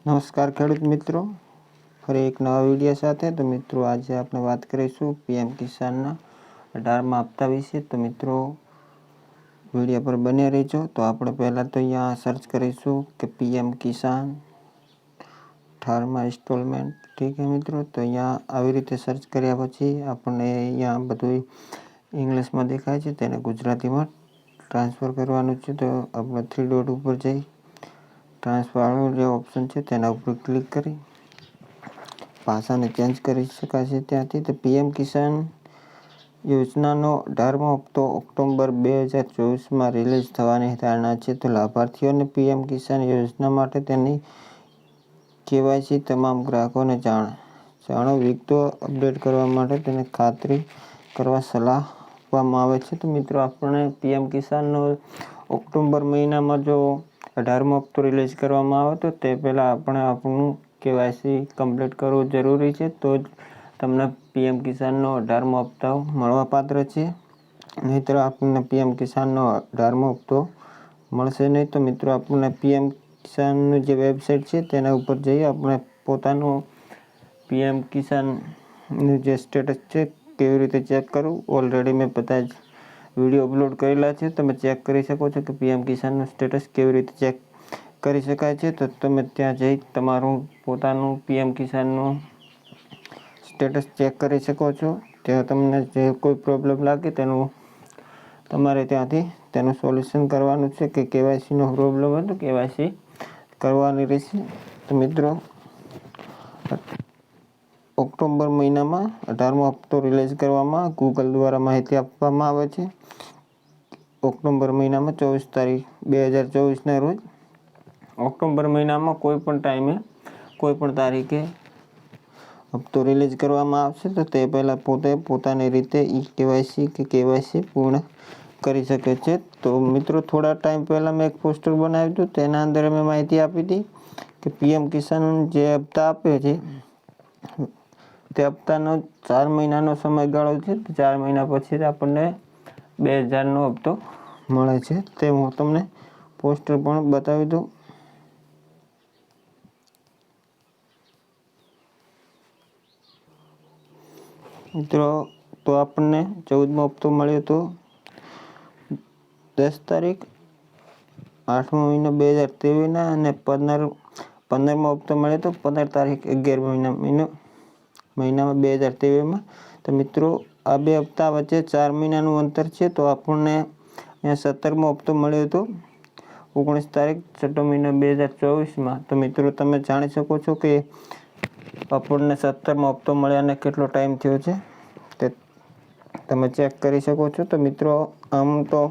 નમસ્કાર ખેડૂત મિત્રો, ફરી એક નવા વિડીયો સાથે. તો મિત્રો આજે આપણે વાત કરીશું પીએમ કિસાનના 18મા હપ્તા વિશે. તો મિત્રો વિડીયો પર બન્યા રહેજો. તો આપણે પહેલાં તો અહીંયા સર્ચ કરીશું કે પીએમ કિસાન 18મા ઇન્સ્ટોલમેન્ટ. ઠીક છે મિત્રો, તો અહીંયા આવી રીતે સર્ચ કર્યા પછી આપણને અહીંયા બધું ઇંગ્લિશમાં દેખાય છે, તેને ગુજરાતીમાં ટ્રાન્સફર કરવાનું છે. તો આપણે 3 ડોટ ઉપર જઈ ટ્રાન્સફર જે ઓપ્શન છે તેના ઉપર ક્લિક કરી ભાષાને ચેન્જ કરી શકાશે ત્યાંથી. તો પીએમ કિસાન યોજનાનો 18મો હપ્તો ઓક્ટોબર 2024માં રિલીઝ થવાની ધારણા છે. તો લાભાર્થીઓને પીએમ કિસાન યોજના માટે તેની કેવાયસી તમામ ગ્રાહકોને જાણો વિગતો અપડેટ કરવા માટે તેને ખાતરી કરવા સલાહ આપવામાં આવે છે. તો મિત્રો આપણે પીએમ કિસાનનો ઓક્ટોબર મહિનામાં જો 18મો હપ્તો રિલીઝ કરવામાં આવે તો તે પહેલાં આપણે આપણું કેવાયસી કમ્પ્લીટ કરવું જરૂરી છે. તો જ તમને પીએમ કિસાનનો 18મો હપ્તો મળવાપાત્ર છે. નહીંતર આપણને પીએમ કિસાનનો 18મો હપ્તો મળશે નહીં. તો મિત્રો આપણને પીએમ કિસાનની જે વેબસાઇટ છે તેના ઉપર જઈ આપણે પોતાનું પીએમ કિસાનનું જે સ્ટેટસ છે કેવી રીતે ચેક કરવું, ઓલરેડી મેં બધા જ વિડીયો અપલોડ કરેલા છે. તમે ચેક કરી શકો છો કે પીએમ કિસાનનું સ્ટેટસ કેવી રીતે ચેક કરી શકાય છે. તો તમે ત્યાં જઈ તમારું પોતાનું પીએમ કિસાનનું સ્ટેટસ ચેક કરી શકો છો. ત્યાં તમને જે કોઈ પ્રોબ્લેમ લાગે તેનું તમારે ત્યાંથી તેનું સોલ્યુશન કરવાનું છે. કે કેવાયસીનો પ્રોબ્લેમ હોય તો કેવાયસી કરવાની રહેશે. તો મિત્રો ઓક્ટોબર મહિનામાં 18મો હપ્તો રિલીઝ કરવામાં ગૂગલ દ્વારા માહિતી આપવામાં આવે છે. ઓક્ટોબર મહિનામાં 24 તારીખ 2024ના રોજ ઓક્ટોબર મહિનામાં કોઈ પણ ટાઈમે કોઈ પણ તારીખે હપ્તો રિલીઝ કરવામાં આવશે. તો તે પહેલાં પોતાની રીતે કેવાયસી કે કેવાયસી પૂર્ણ કરી શકે છે. તો મિત્રો થોડા ટાઈમ પહેલાં મેં એક પોસ્ટર બનાવ્યું હતું, તેના અંદર મેં માહિતી આપી હતી કે પીએમ કિસાન જે હપ્તા આપે છે તે હપ્તાનો 4 મહિનાનો સમયગાળો છે. 4 મહિના પછી આપણને 2000નો હપ્તો મળે છે. તે હું તમને પોસ્ટર પણ બતાવી દઉં. મિત્રો તો આપણને 14મો હપ્તો મળ્યો હતો 10 તારીખ 8મો મહિનો 2023ના અને 15મો હપ્તો મળ્યો હતો 15 તારીખ 11મા મહિનામાં 2023માં. તો મિત્રો આ બે હપ્તા વચ્ચે 4 મહિનાનું અંતર છે. તો આપણને અહીંયા 17મો હપ્તો મળ્યો હતો 19 તારીખ 6મો મહિનો 2024માં. તો મિત્રો તમે જાણી શકો છો કે આપણને 17મો હપ્તો મળ્યાને કેટલો ટાઈમ થયો છે તે તમે ચેક કરી શકો છો. તો મિત્રો આમ તો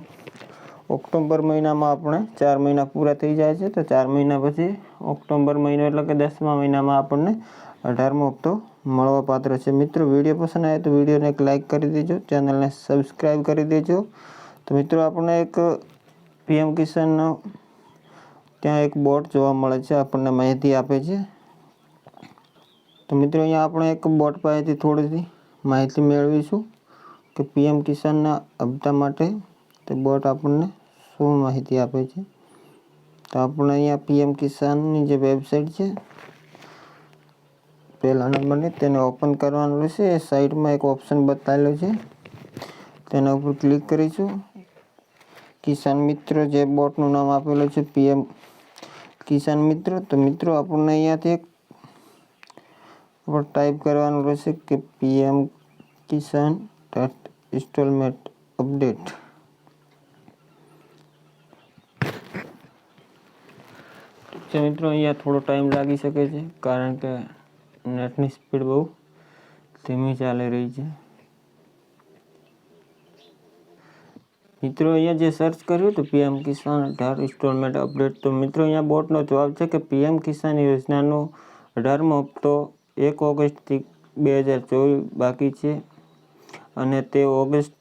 ઓક્ટોબર મહિનામાં આપણે 4 મહિના પૂરા થઈ જાય છે. તો 4 મહિના પછી ઓક્ટોબર મહિનો એટલે કે 10મા મહિનામાં આપણને 18મો હપ્તો મળવાપાત્ર છે. મિત્રો વિડીયો પસંદ આવે તો વિડીયોને એક લાઇક કરી દેજો, ચેનલને સબસ્ક્રાઈબ કરી દેજો. તો મિત્રો આપણને એક પીએમ કિસાનનો ત્યાં એક બોટ જોવા મળે છે, આપણને માહિતી આપે છે. તો મિત્રો અહીંયા આપણે એક બોટ પાસેથી થોડીથી માહિતી મેળવીશું કે પીએમ કિસાનના હપ્તા માટે તે બોટ આપણને શું માહિતી આપે છે. તો આપણે અહીંયા પીએમ કિસાનની જે વેબસાઇટ છે પહેલા નંબરની તેને ઓપન કરવાનું રહેશે. એ સાઈડમાં એક ઓપ્શન બતાવેલો છે, તેના ઉપર ક્લિક કરીશું. કિસાન મિત્ર જે બોટનું નામ આપેલું છે પીએમ કિસાન મિત્ર. તો મિત્રો આપણને અહીંયાથી એક ટાઈપ કરવાનું રહેશે કે પીએમ કિસાન ઇન્સ્ટોલમેન્ટ અપડેટ. મિત્રો અહીંયા થોડો ટાઈમ લાગી શકે છે કારણ કે નેટની સ્પીડ બહુ ધીમી ચાલી રહી છે. મિત્રો અહીંયા જે સર્ચ કર્યું તો પીએમ કિસાન 18 ઇન્સ્ટોલમેન્ટ અપડેટ. તો મિત્રો અહીંયા બોટનો જવાબ છે કે પીએમ કિસાન યોજનાનો 18મો હપ્તો 1 ઓગસ્ટથી 2024 બાકી છે અને તે ઓગસ્ટ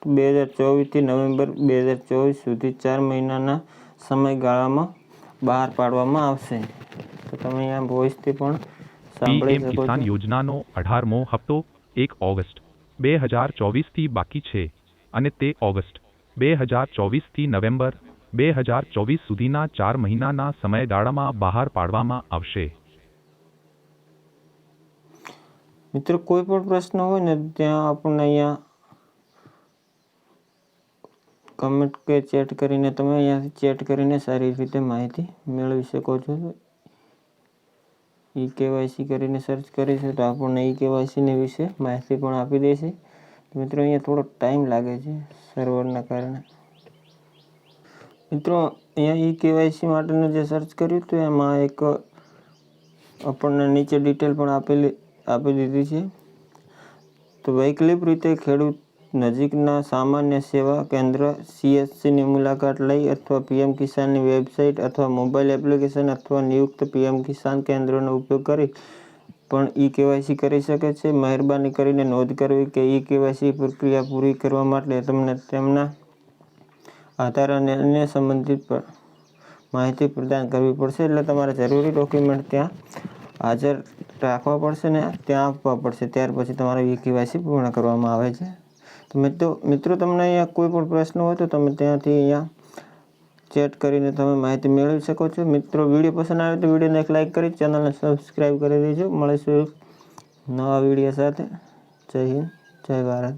2024થી નવેમ્બર 2024 સુધી 4 મહિનાના સમયગાળામાં બહાર પાડવામાં આવશે. તો તમે અહીંયા વોઇસથી પણ સાંભળી શકો છો. કિસાન યોજનાનો 18મો હપ્તો 1 ઓગસ્ટ 2024થી બાકી છે અને તે ઓગસ્ટ 2024થી નવેમ્બર 2024 સુધીના 4 મહિનાના સમયગાળામાં બહાર પાડવામાં આવશે. મિત્રો કોઈ પણ પ્રશ્ન હોય ને ત્યાં આપણને અહીંયા કમેન્ટ કે ચેટ કરીને તમે અહીંયાથી ચેટ કરીને સારી રીતે માહિતી મેળવી શકો છો. કેવાયસી કરીને સર્ચ કરીશું તો આપણને કેવાયસીની વિશે માહિતી પણ આપી દેશે. મિત્રો અહીંયા થોડો ટાઈમ લાગે છે સર્વરના કારણે. મિત્રો અહીંયા કેવાયસી માટેનું જે સર્ચ કર્યું હતું એમાં એક આપણને નીચે ડિટેલ પણ આપી દીધી છે. તો વૈકલ્પિક રીતે ખેડૂત નજીકના સામાન્ય સેવા કેન્દ્ર CSCની મુલાકાત લઈ અથવા PM કિસાનની વેબસાઇટ અથવા મોબાઈલ એપ્લિકેશન અથવા નિયુક્ત PM કિસાન કેન્દ્રનો ઉપયોગ કરી પણ કેવાયસી કરી શકે છે. મહેરબાની કરીને નોંધ કરવી કે કેવાયસી પ્રક્રિયા પૂરી કરવા માટે તમને તેમના આધાર અને અન્ય સંબંધિત માહિતી પ્રદાન કરવી પડશે. એટલે તમારે જરૂરી ડોક્યુમેન્ટ ત્યાં હાજર રાખવા પડશે ને ત્યાં આપવા પડશે. ત્યાર પછી તમારે કેવાયસી પૂર્ણ કરવામાં આવે છે. તો મિત્રો તમને અહીંયા કોઈ પણ પ્રશ્ન હોય તો તમે ત્યાંથી અહીંયા ચેટ કરીને તમે માહિતી મેળવી શકો છો. મિત્રો વિડીયો પસંદ આવે તો વિડીયોને એક લાઇક કરી ચેનલને સબસ્ક્રાઈબ કરી દેજો. મળીશું એક નવા વિડીયો સાથે. જય હિન્દ, જય ભારત.